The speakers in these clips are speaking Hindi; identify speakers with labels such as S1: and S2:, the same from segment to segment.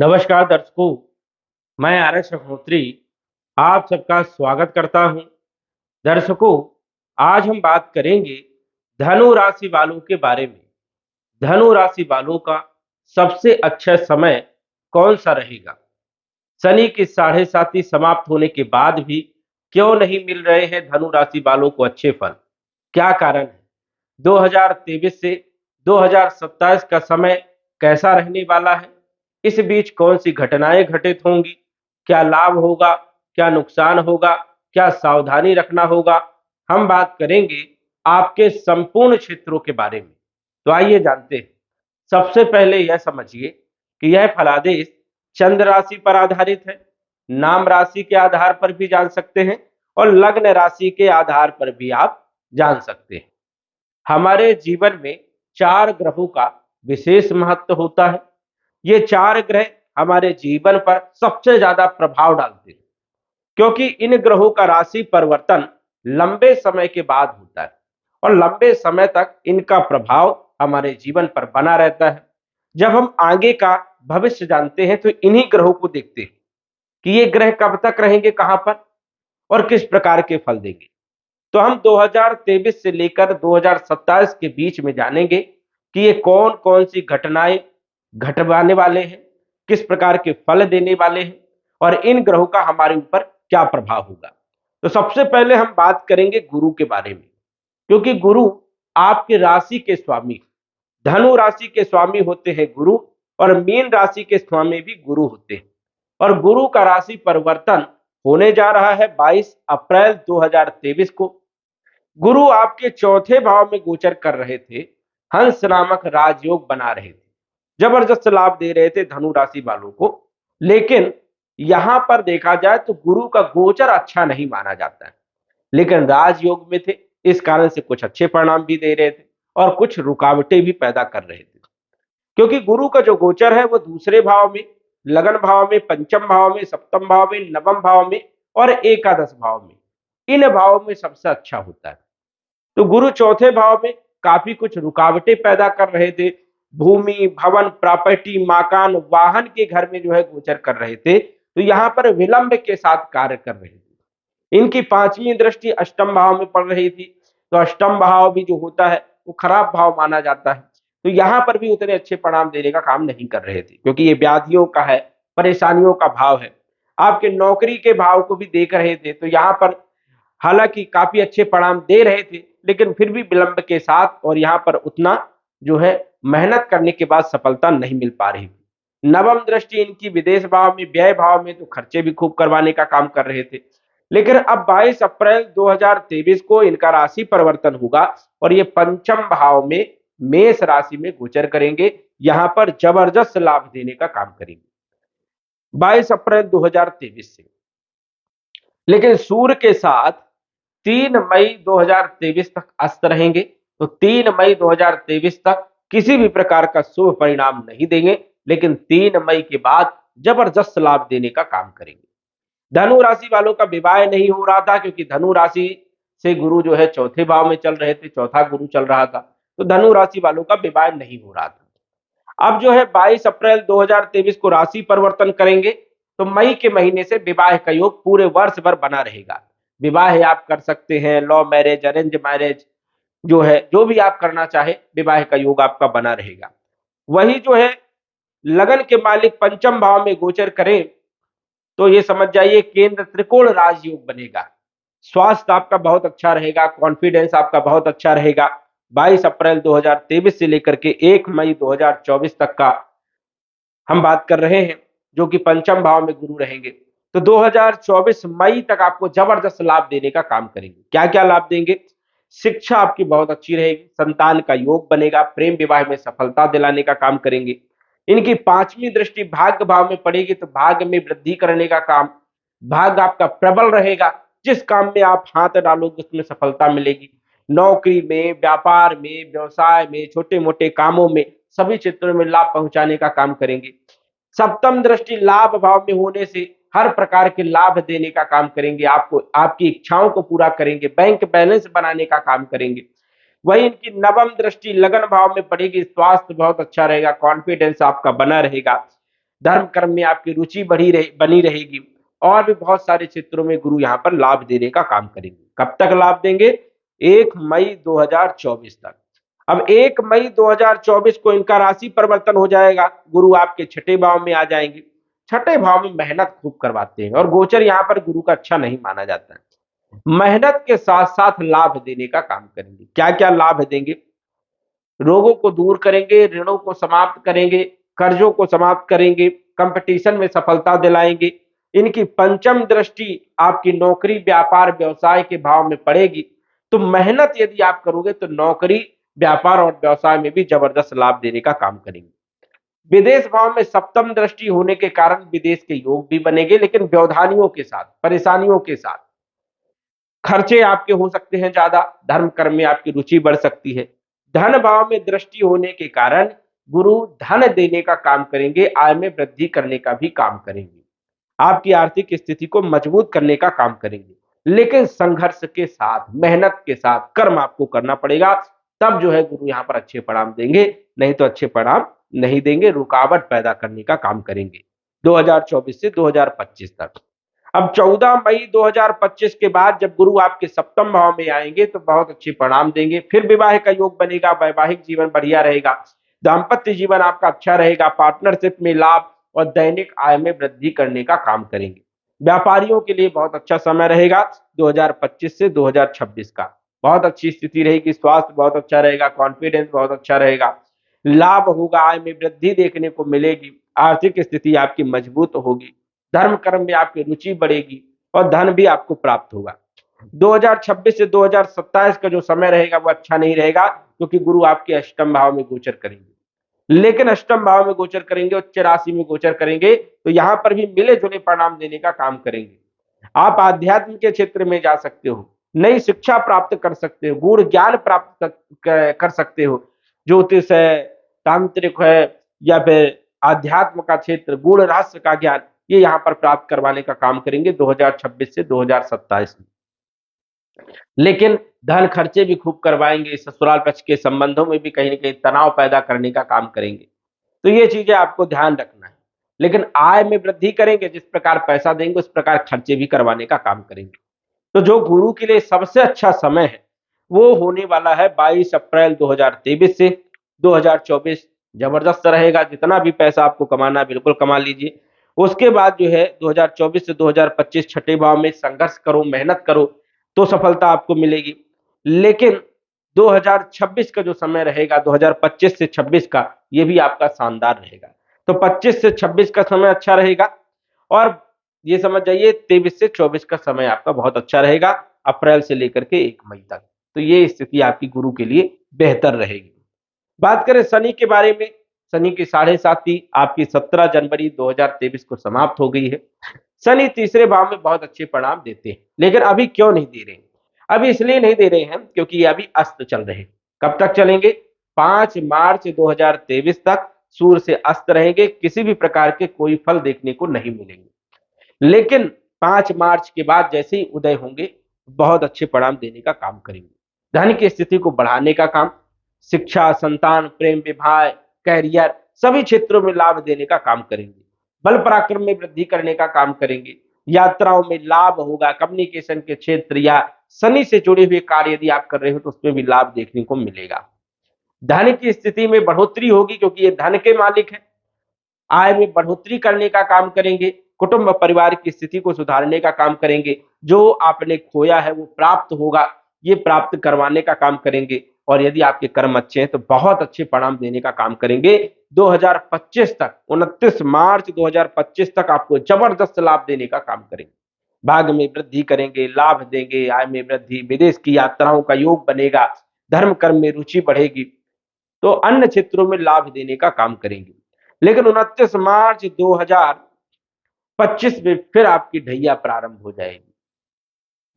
S1: नमस्कार दर्शकों, मैं आर.एस. अग्निहोत्री आप सबका स्वागत करता हूं। दर्शकों, आज हम बात करेंगे धनु राशि वालों के बारे में। धनु राशि वालों का सबसे अच्छा समय कौन सा रहेगा? शनि की साढ़े साती समाप्त होने के बाद भी क्यों नहीं मिल रहे हैं धनु राशि वालों को अच्छे फल? क्या कारण है? 2023 से 2027 का समय कैसा रहने वाला है? इस बीच कौन सी घटनाएं घटित होंगी? क्या लाभ होगा? क्या नुकसान होगा? क्या सावधानी रखना होगा? हम बात करेंगे आपके संपूर्ण क्षेत्रों के बारे में। तो आइए जानते हैं। सबसे पहले यह समझिए कि यह फलादेश चंद्र राशि पर आधारित है। नाम राशि के आधार पर भी जान सकते हैं और लग्न राशि के आधार पर भी आप जान सकते हैं। हमारे जीवन में 4 ग्रहों का विशेष महत्व होता है। ये 4 ग्रह हमारे जीवन पर सबसे ज्यादा प्रभाव डालते हैं, क्योंकि इन ग्रहों का राशि परिवर्तन लंबे समय के बाद होता है और लंबे समय तक इनका प्रभाव हमारे जीवन पर बना रहता है। जब हम आगे का भविष्य जानते हैं तो इन्हीं ग्रहों को देखते हैं कि ये ग्रह कब तक रहेंगे, कहां पर और किस प्रकार के फल देंगे। तो हम 2023 से लेकर 2027 के बीच में जानेंगे कि ये कौन कौन सी घटनाएं घटवाने वाले हैं, किस प्रकार के फल देने वाले हैं और इन ग्रहों का हमारे ऊपर क्या प्रभाव होगा। तो सबसे पहले हम बात करेंगे गुरु के बारे में, क्योंकि गुरु आपकी राशि के स्वामी, धनु राशि के स्वामी होते हैं गुरु, और मीन राशि के स्वामी भी गुरु होते हैं। और गुरु का राशि परिवर्तन होने जा रहा है 22 अप्रैल 2023 को। गुरु आपके चौथे भाव में गोचर कर रहे थे, हंस नामक राजयोग बना रहे थे, जबरदस्त लाभ दे रहे थे धनु राशि वालों को। लेकिन यहां पर देखा जाए तो गुरु का गोचर अच्छा नहीं माना जाता है, लेकिन राजयोग में थे, इस कारण से कुछ अच्छे परिणाम भी दे रहे थे और कुछ रुकावटें भी पैदा कर रहे थे। क्योंकि गुरु का जो गोचर है वो दूसरे भाव में, लगन भाव में, पंचम भाव में, सप्तम भाव में, नवम भाव में और एकादश भाव में, इन भावों में सबसे अच्छा होता है। तो गुरु चौथे भाव में काफी कुछ रुकावटें पैदा कर रहे थे। भूमि, भवन, प्रॉपर्टी, मकान, वाहन के घर में जो है गोचर कर रहे थे, तो यहां पर विलंब के साथ कार्य कर रहे थे। इनकी पांचवी दृष्टि अष्टम भाव में पड़ रही थी, तो अष्टम भाव भी जो होता है वो खराब भाव माना जाता है। तो यहां पर भी उतने अच्छे परिणाम देने का काम नहीं कर रहे थे, क्योंकि ये व्याधियों का है, परेशानियों का भाव है। आपके नौकरी के भाव को भी देख रहे थे, तो यहाँ पर हालांकि काफी अच्छे परिणाम दे रहे थे, लेकिन फिर भी विलंब के साथ, और यहाँ पर उतना जो है मेहनत करने के बाद सफलता नहीं मिल पा रही थी। नवम दृष्टि इनकी विदेश भाव में, व्यय भाव में, तो खर्चे भी खूब करवाने का काम कर रहे थे। लेकिन अब 22 अप्रैल 2023 को इनका राशि परिवर्तन होगा और ये पंचम भाव में मेष राशि में गोचर करेंगे। यहां पर जबरदस्त लाभ देने का काम करेंगे 22 अप्रैल 2023 से। लेकिन सूर्य के साथ 3 मई 2023 तक अस्त रहेंगे, तो 3 मई 2023 तक किसी भी प्रकार का शुभ परिणाम नहीं देंगे, लेकिन 3 मई के बाद जबरदस्त लाभ देने का काम करेंगे। धनु राशि वालों का विवाह नहीं हो रहा था, क्योंकि धनु राशि से गुरु जो है चौथे भाव में चल रहे थे, चौथा गुरु चल रहा था, तो धनु राशि वालों का विवाह नहीं हो रहा था। अब जो है 22 अप्रैल 2023 को राशि परिवर्तन करेंगे, तो मई के महीने से विवाह का योग पूरे वर्ष भर बना रहेगा। विवाह आप कर सकते हैं, लव मैरिज, अरेंज मैरिज, जो है जो भी आप करना चाहे, विवाह का योग आपका बना रहेगा। वही जो है लगन के मालिक पंचम भाव में गोचर करें, तो ये समझ जाइए केंद्र त्रिकोण राजयोग बनेगा। स्वास्थ्य आपका बहुत अच्छा रहेगा, कॉन्फिडेंस आपका बहुत अच्छा रहेगा। 22 अप्रैल 2023 से लेकर के 1 मई 2024 तक का हम बात कर रहे हैं, जो कि पंचम भाव में गुरु रहेंगे। तो 2024 मई तक आपको जबरदस्त लाभ देने का काम करेंगे। क्या क्या लाभ देंगे? शिक्षा आपकी बहुत अच्छी रहेगी, संतान का योग बनेगा, प्रेम विवाह में सफलता दिलाने का काम करेंगे। इनकी पांचवी दृष्टि भाग्य भाव में पड़ेगी, तो भाग्य में वृद्धि करने का काम, भाग्य आपका प्रबल रहेगा। जिस काम में आप हाथ डालोगे उसमें सफलता मिलेगी। नौकरी में, व्यापार में, व्यवसाय में, छोटे मोटे कामों में, सभी क्षेत्रों में लाभ पहुंचाने का काम करेंगे। सप्तम दृष्टि लाभ भाव में होने से हर प्रकार के लाभ देने का काम करेंगे, आपको आपकी इच्छाओं को पूरा करेंगे, बैंक बैलेंस बनाने का काम करेंगे। वही इनकी नवम दृष्टि लगन भाव में पड़ेगी, स्वास्थ्य बहुत अच्छा रहेगा, कॉन्फिडेंस आपका बना रहेगा। धर्म कर्म में आपकी रुचि बनी रहेगी और भी बहुत सारे क्षेत्रों में गुरु यहाँ पर लाभ देने का काम करेंगे। कब तक लाभ देंगे? 1 मई 2024 तक। अब 1 मई 2024 को इनका राशि परिवर्तन हो जाएगा, गुरु आपके छठे भाव में आ जाएंगे। छठे भाव में मेहनत खूब करवाते हैं और गोचर यहाँ पर गुरु का अच्छा नहीं माना जाता है। मेहनत के साथ साथ लाभ देने का काम करेंगे। क्या क्या लाभ देंगे? रोगों को दूर करेंगे, ऋणों को समाप्त करेंगे, कर्जों को समाप्त करेंगे, कंपटीशन में सफलता दिलाएंगे। इनकी पंचम दृष्टि आपकी नौकरी, व्यापार, व्यवसाय के भाव में पड़ेगी, तो मेहनत यदि आप करोगे तो नौकरी, व्यापार और व्यवसाय में भी जबरदस्त लाभ देने का काम करेंगे। विदेश भाव में सप्तम दृष्टि होने के कारण विदेश के योग भी बनेंगे, लेकिन व्यवधानियों के साथ, परेशानियों के साथ। खर्चे आपके हो सकते हैं ज्यादा, धर्म कर्म में आपकी रुचि बढ़ सकती है। धन भाव में दृष्टि होने के कारण गुरु धन देने का काम करेंगे, आय में वृद्धि करने का भी काम करेंगे, आपकी आर्थिक स्थिति को मजबूत करने का काम करेंगे। लेकिन संघर्ष के साथ, मेहनत के साथ कर्म आपको करना पड़ेगा, तब जो है गुरु यहाँ पर अच्छे परिणाम देंगे, नहीं तो अच्छे परिणाम नहीं देंगे, रुकावट पैदा करने का काम करेंगे 2024 से 2025 तक। अब 14 मई 2025 के बाद जब गुरु आपके सप्तम भाव में आएंगे तो बहुत अच्छे परिणाम देंगे। फिर विवाह का योग बनेगा, वैवाहिक जीवन बढ़िया रहेगा, दाम्पत्य जीवन आपका अच्छा रहेगा, पार्टनरशिप में लाभ और दैनिक आय में वृद्धि करने का काम करेंगे। व्यापारियों के लिए बहुत अच्छा समय रहेगा 2025 से 2026 का, बहुत अच्छी स्थिति रहेगी, स्वास्थ्य बहुत अच्छा रहेगा, कॉन्फिडेंस बहुत अच्छा रहेगा, लाभ होगा, आय में वृद्धि देखने को मिलेगी, आर्थिक स्थिति आपकी मजबूत होगी, धर्म कर्म में आपकी रुचि बढ़ेगी और धन भी आपको प्राप्त होगा। 2026 से 2027 का जो समय रहेगा वो अच्छा नहीं रहेगा, क्योंकि गुरु आपके अष्टम भाव में गोचर करेंगे। लेकिन अष्टम भाव में गोचर करेंगे, उच्च राशि में गोचर करेंगे, तो यहां पर भी मिले जुले परिणाम देने का काम करेंगे। आप आध्यात्म के क्षेत्र में जा सकते हो, नई शिक्षा प्राप्त कर सकते हो, गूढ़ ज्ञान प्राप्त कर सकते हो, ज्योतिष है, तांत्रिक है, या फिर आध्यात्म का क्षेत्र, गूढ़ रहस्य का ज्ञान, ये यहाँ पर प्राप्त करवाने का काम करेंगे 2026 से 2027 में। लेकिन धन खर्चे भी खूब करवाएंगे, ससुराल पक्ष के संबंधों में भी कहीं न कहीं तनाव पैदा करने का काम करेंगे। तो ये चीजें आपको ध्यान रखना है। लेकिन आय में वृद्धि करेंगे, जिस प्रकार पैसा देंगे उस प्रकार खर्चे भी करवाने का काम करेंगे। तो जो गुरु के लिए सबसे अच्छा समय है वो होने वाला है 22 अप्रैल 2023 से 2024। जबरदस्त रहेगा, जितना भी पैसा आपको कमाना है बिल्कुल कमा लीजिए। उसके बाद जो है 2024 से 2025 छठे भाव में संघर्ष करो, मेहनत करो, तो सफलता आपको मिलेगी। लेकिन 2026 का जो समय रहेगा, 2025 से 26 का, ये भी आपका शानदार रहेगा। तो 25 से 26 का समय अच्छा रहेगा और ये समझ जाइए 23 से 24 का समय आपका बहुत अच्छा रहेगा, अप्रैल से लेकर के 1 मई तक। तो ये स्थिति आपकी गुरु के लिए बेहतर रहेगी। बात करें शनि के बारे में, शनि की साढ़े साती आपकी 17 जनवरी 2023 को समाप्त हो गई है। शनि तीसरे भाव में बहुत अच्छे परिणाम देते हैं, लेकिन अभी क्यों नहीं दे रहे हैं? अभी इसलिए नहीं दे रहे हैं क्योंकि ये अभी अस्त चल रहे हैं। कब तक चलेंगे? 5 मार्च 2023 तक सूर्य से अस्त रहेंगे, किसी भी प्रकार के कोई फल देखने को नहीं मिलेंगे। लेकिन 5 मार्च के बाद जैसे ही उदय होंगे, बहुत अच्छे परिणाम देने का काम करेंगे। धन की स्थिति को बढ़ाने का काम, शिक्षा, संतान, प्रेम, विवाह, कैरियर, सभी क्षेत्रों में लाभ देने का काम करेंगे। बल पराक्रम में वृद्धि करने का काम करेंगे। यात्राओं में लाभ होगा, कम्युनिकेशन के क्षेत्र या शनि से जुड़े हुए कार्य यदि आप कर रहे हो तो उसमें भी लाभ देखने को मिलेगा। धन की स्थिति में बढ़ोतरी होगी, क्योंकि ये धन के मालिक है। आय में बढ़ोतरी करने का काम करेंगे, कुटुंब परिवार की स्थिति को सुधारने का काम करेंगे, जो आपने खोया है वो प्राप्त होगा, ये प्राप्त करवाने का काम करेंगे। और यदि आपके कर्म अच्छे हैं तो बहुत अच्छे परिणाम देने का काम करेंगे। 2025 तक, 29 मार्च 2025 तक आपको जबरदस्त लाभ देने का काम करेंगे। भाग्य में वृद्धि करेंगे, लाभ देंगे, आय में वृद्धि, विदेश की यात्राओं का योग बनेगा, धर्म कर्म में रुचि बढ़ेगी, तो अन्य क्षेत्रों में लाभ देने का काम करेंगे। लेकिन 29 मार्च 2025 में फिर आपकी ढैया प्रारंभ हो जाएगी,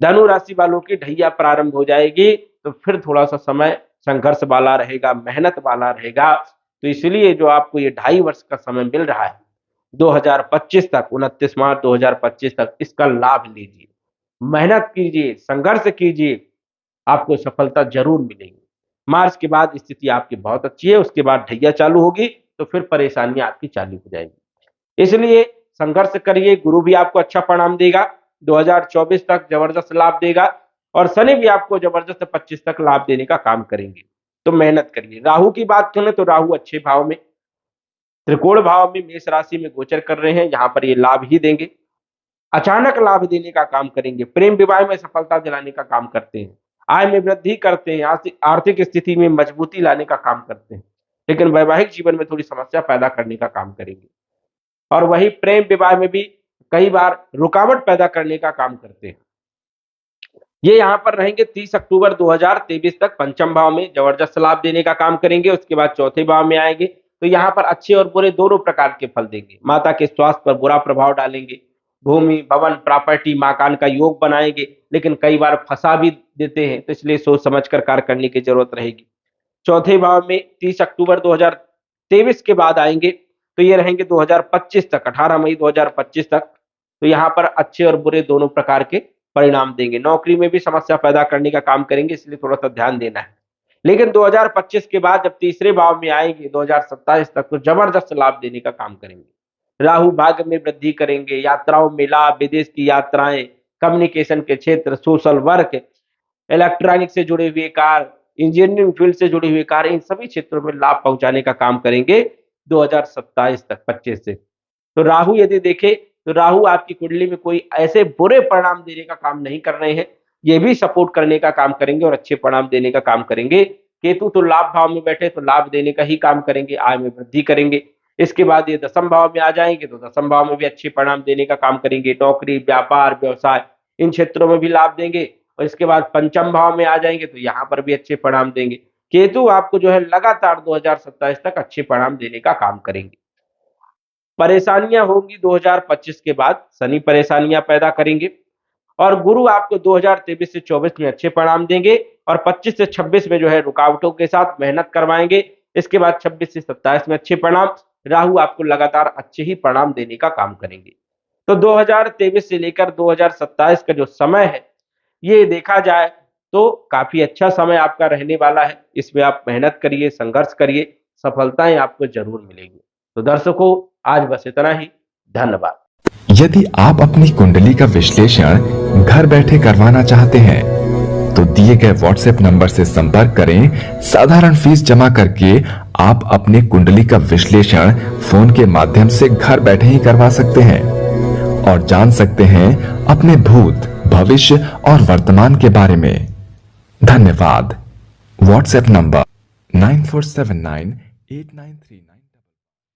S1: धनु राशि वालों की ढैया प्रारंभ हो जाएगी, तो फिर थोड़ा सा समय संघर्ष वाला रहेगा, मेहनत वाला रहेगा। तो इसलिए जो आपको ये 2.5 वर्ष का समय मिल रहा है 2025 तक, 29 मार्च 2025 तक, इसका लाभ लीजिए, मेहनत कीजिए, संघर्ष कीजिए, आपको सफलता जरूर मिलेगी। मार्च के बाद स्थिति आपकी बहुत अच्छी है, उसके बाद ढैया चालू होगी तो फिर परेशानियां आपकी चालू हो जाएगी। इसलिए संघर्ष करिए, गुरु भी आपको अच्छा परिणाम देगा, 2024 तक जबरदस्त लाभ देगा और शनि भी आपको जबरदस्त 25 तक लाभ देने का काम करेंगे। तो मेहनत करिए। राहु की बात करें तो राहु अच्छे भाव में, त्रिकोण भाव में मेष राशि में गोचर कर रहे हैं, यहाँ पर ये लाभ ही देंगे, अचानक लाभ देने का काम करेंगे, प्रेम विवाह में सफलता दिलाने का काम करते हैं, आय में वृद्धि करते हैं, आर्थिक स्थिति में मजबूती लाने का काम करते हैं, लेकिन वैवाहिक जीवन में थोड़ी समस्या पैदा करने का काम करेंगे और वही प्रेम विवाह में भी कई बार रुकावट पैदा करने का काम करते हैं। ये यहाँ पर रहेंगे 30 अक्टूबर 2023 तक पंचम भाव में जबरदस्त लाभ देने का काम करेंगे, उसके बाद चौथे भाव में आएंगे तो यहाँ पर अच्छे और बुरे दोनों प्रकार के फल देंगे, माता के स्वास्थ्य पर बुरा प्रभाव डालेंगे, भूमि भवन प्रॉपर्टी मकान का योग बनाएंगे, लेकिन कई बार फंसा भी देते हैं, तो इसलिए सोच समझ कर कार्य करने की जरूरत रहेगी। चौथे भाव में 30 अक्टूबर 2023 के बाद आएंगे तो ये रहेंगे 2025 तक, 18 मई 2025 तक, तो यहाँ पर अच्छे और बुरे दोनों प्रकार के परिणाम देंगे। नौकरी में भी समस्या पैदा करने का काम करेंगे, इसलिए थोड़ा सा ध्यान देना है। लेकिन 2025 के बाद जब तीसरे भाव में आएंगे 2027 तक, तो जबरदस्त लाभ देने का काम करेंगे। राहु भाग्य में वृद्धि करेंगे, यात्राओं में लाभ, विदेश की यात्राएं, कम्युनिकेशन के क्षेत्र, सोशल वर्क, इलेक्ट्रॉनिक से जुड़े हुए कार्य, इंजीनियरिंग फील्ड से जुड़े हुए कार्य, इन सभी क्षेत्रों में लाभ पहुंचाने का काम करेंगे 2027 तक 25 से। तो राहु यदि देखें तो राहु आपकी कुंडली में कोई ऐसे बुरे परिणाम देने का काम नहीं कर रहे हैं, ये भी सपोर्ट करने का काम करेंगे और अच्छे परिणाम देने का काम करेंगे। केतु तो लाभ भाव में बैठे तो लाभ देने का ही काम करेंगे, आय में वृद्धि करेंगे। इसके बाद ये दसम भाव में आ जाएंगे तो दसम भाव में भी अच्छे परिणाम देने का काम करेंगे, नौकरी व्यापार व्यवसाय इन क्षेत्रों में भी लाभ देंगे। और इसके बाद पंचम भाव में आ जाएंगे तो यहाँ पर भी अच्छे परिणाम देंगे। केतु आपको जो है लगातार 2027 तक अच्छे परिणाम देने का काम करेंगे। परेशानियां होंगी 2025 के बाद, शनि परेशानियां पैदा करेंगे और गुरु आपको 2023 से 24 में अच्छे परिणाम देंगे और 25 से 26 में जो है रुकावटों के साथ मेहनत करवाएंगे। इसके बाद 26 से 27 में अच्छे परिणाम, राहु आपको लगातार अच्छे ही परिणाम देने का काम करेंगे। तो 2023 से लेकर 2027 का जो समय है, ये देखा जाए तो काफी अच्छा समय आपका रहने वाला है। इसमें आप मेहनत करिए, संघर्ष करिए, सफलताएं आपको जरूर मिलेंगी। तो दर्शकों, आज बस इतना ही। धन्यवाद।
S2: यदि आप अपनी कुंडली का विश्लेषण घर बैठे करवाना चाहते हैं तो दिए गए व्हाट्सएप नंबर से संपर्क करें। साधारण फीस जमा करके आप अपने कुंडली का विश्लेषण फोन के माध्यम से घर बैठे ही करवा सकते हैं और जान सकते हैं अपने भूत भविष्य और वर्तमान के बारे में। धन्यवाद। WhatsApp number 94798939